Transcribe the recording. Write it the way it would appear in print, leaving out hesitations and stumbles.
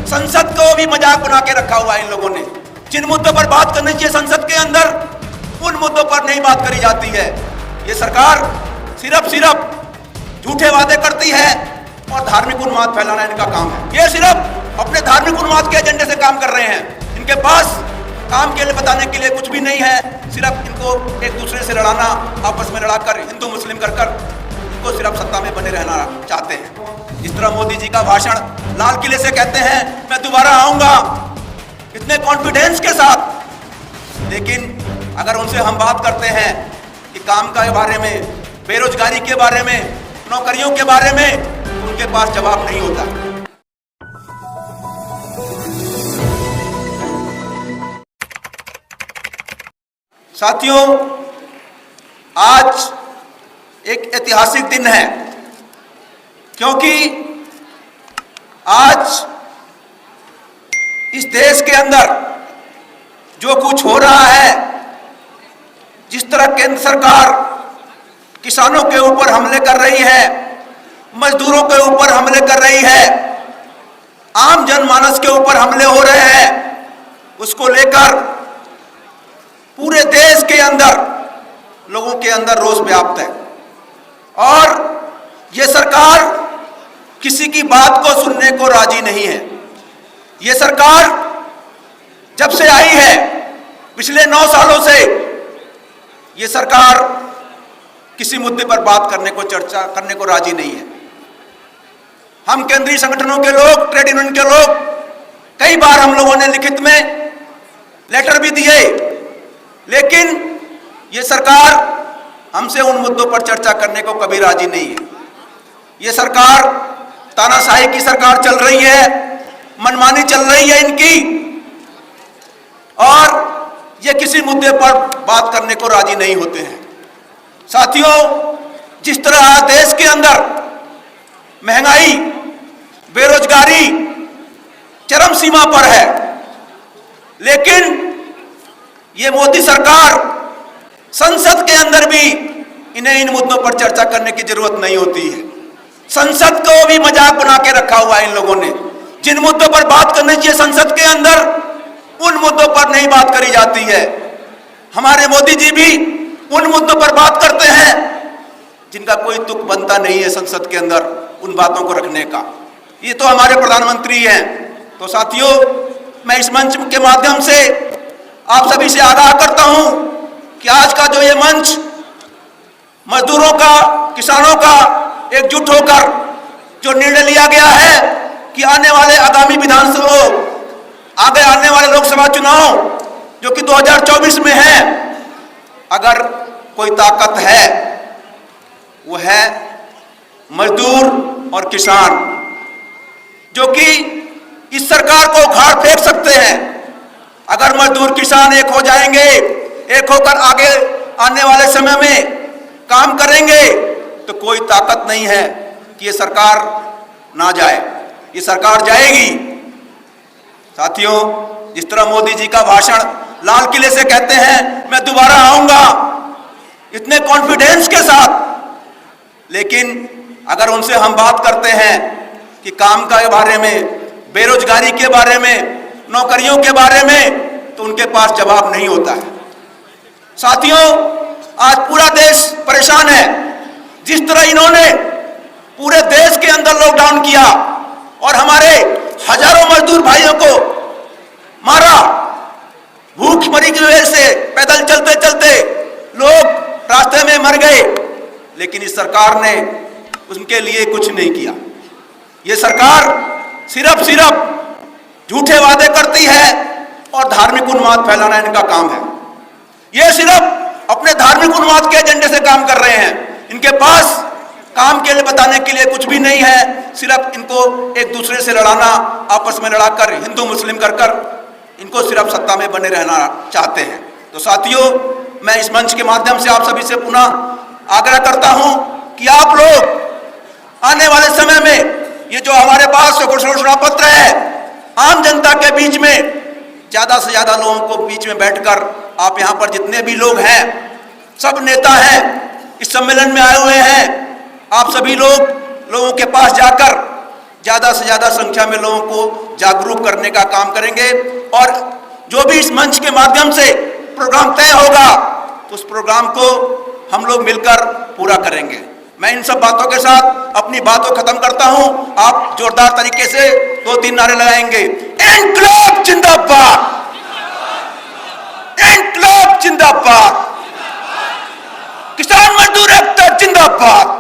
संसद को भी मजाक बना के रखा हुआ है इन लोगों ने। जिन मुद्दों पर बात करनी चाहिए संसद के अंदर, उन मुद्दों पर नहीं बात करी जाती है। ये सरकार सिर्फ झूठे वादे करती है और धार्मिक उन्माद फैलाना इनका काम है। ये सिर्फ अपने धार्मिक उन्माद के एजेंडे से काम कर रहे हैं। इनके पास काम के लिए बताने के लिए कुछ भी नहीं है। सिर्फ इनको एक दूसरे से लड़ाना, आपस में लड़ाकर हिंदू मुस्लिम कर इनको सिर्फ सत्ता में बने रहना चाहते हैं। जिस तरह मोदी जी का भाषण लाल किले से कहते हैं मैं दोबारा आऊंगा, इतने कॉन्फिडेंस के साथ, लेकिन अगर उनसे हम बात करते हैं कि काम के बारे में, बेरोजगारी के बारे में, नौकरियों के बारे में, तो उनके पास जवाब नहीं होता। साथियों, आज एक ऐतिहासिक दिन है, क्योंकि आज इस देश के अंदर जो कुछ हो रहा है, जिस तरह केंद्र सरकार किसानों के ऊपर हमले कर रही है, मजदूरों के ऊपर हमले कर रही है, आम जनमानस के ऊपर हमले हो रहे हैं, उसको लेकर पूरे देश के अंदर लोगों के अंदर रोष व्याप्त है। और ये सरकार किसी की बात को सुनने को राजी नहीं है। ये सरकार जब से आई है, पिछले 9 सालों से, ये सरकार किसी मुद्दे पर बात करने को, चर्चा करने को राजी नहीं है। हम केंद्रीय संगठनों के लोग, ट्रेड यूनियन के लोग, कई बार हम लोगों ने लिखित में लेटर भी दिए, लेकिन ये सरकार हमसे उन मुद्दों पर चर्चा करने को कभी राजी नहीं है। ये सरकार तानाशाही की सरकार चल रही है, मनमानी चल रही है इनकी, और ये किसी मुद्दे पर बात करने को राजी नहीं होते हैं। साथियों, जिस तरह आज देश के अंदर महंगाई, बेरोजगारी चरम सीमा पर है, लेकिन ये मोदी सरकार संसद के अंदर भी इन्हें इन मुद्दों पर चर्चा करने की जरूरत नहीं होती है। संसद को भी मजाक बना के रखा हुआ है इन लोगों ने। जिन मुद्दों पर बात करनी चाहिए संसद के अंदर, उन मुद्दों पर नहीं बात करी जाती है। हमारे मोदी जी भी उन मुद्दों पर बात करते हैं जिनका कोई तुक बनता नहीं है संसद के अंदर उन बातों को रखने का। ये तो हमारे प्रधानमंत्री हैं। तो साथियों, मैं इस मंच के माध्यम से आप सभी से आगाह करता हूं कि आज का जो ये मंच मजदूरों का, किसानों का एकजुट होकर जो निर्णय लिया गया है कि आने वाले आगामी विधानसभा, आगे आने वाले लोकसभा चुनाव जो कि 2024 में है, अगर कोई ताकत है वो है मजदूर और किसान, जो कि इस सरकार को उखाड़ फेंक सकते हैं। अगर मजदूर किसान एक हो जाएंगे, एक होकर आगे आने वाले समय में काम करेंगे, तो कोई ताकत नहीं है कि ये सरकार ना जाए। ये सरकार जाएगी। साथियों, जिस तरह मोदी जी का भाषण लाल किले से कहते हैं मैं दोबारा आऊंगा, इतने कॉन्फिडेंस के साथ, लेकिन अगर उनसे हम बात करते हैं कि काम के बारे में, बेरोजगारी के बारे में, नौकरियों के बारे में, तो उनके पास जवाब नहीं होता है। साथियों, आज पूरा देश परेशान है। जिस तरह इन्होंने पूरे देश के अंदर लॉकडाउन किया और हमारे हजारों मजदूर भाइयों को मारा, भूखमरी की वजह से पैदल चलते चलते लोग रास्ते में मर गए, लेकिन इस सरकार ने उनके लिए कुछ नहीं किया। ये सरकार सिर्फ झूठे वादे करती है और धार्मिक उन्माद फैलाना इनका काम है। ये सिर्फ अपने धार्मिक उन्माद के एजेंडे से काम कर रहे हैं। इनके पास काम के लिए बताने के लिए कुछ भी नहीं है। सिर्फ इनको एक दूसरे से लड़ाना, आपस में लड़ाकर हिंदू मुस्लिम कर इनको सिर्फ सत्ता में बने रहना चाहते हैं। तो साथियों, मैं इस मंच के माध्यम से आप सभी से पुनः आग्रह करता हूं कि आप लोग आने वाले समय में ये जो हमारे पास घोषणा पत्र है, आम जनता के बीच में ज्यादा से ज्यादा लोगों को बीच में बैठकर, आप यहाँ पर जितने भी लोग हैं, सब नेता हैं, इस सम्मेलन में आए हुए हैं, आप सभी लोगों के पास जाकर ज्यादा से ज्यादा संख्या में लोगों को जागरूक करने का काम करेंगे और जो भी इस मंच के माध्यम से प्रोग्राम तय होगा तो उस प्रोग्राम को हम लोग मिलकर पूरा करेंगे। मैं इन सब बातों के साथ अपनी बातों खत्म करता हूं। आप जोरदार तरीके से 2-3 नारे लगाएंगे। इनकलाब जिंदाबाद, इनकलाब जिंदाबाद, किसान मजदूर एकता जिंदाबाद।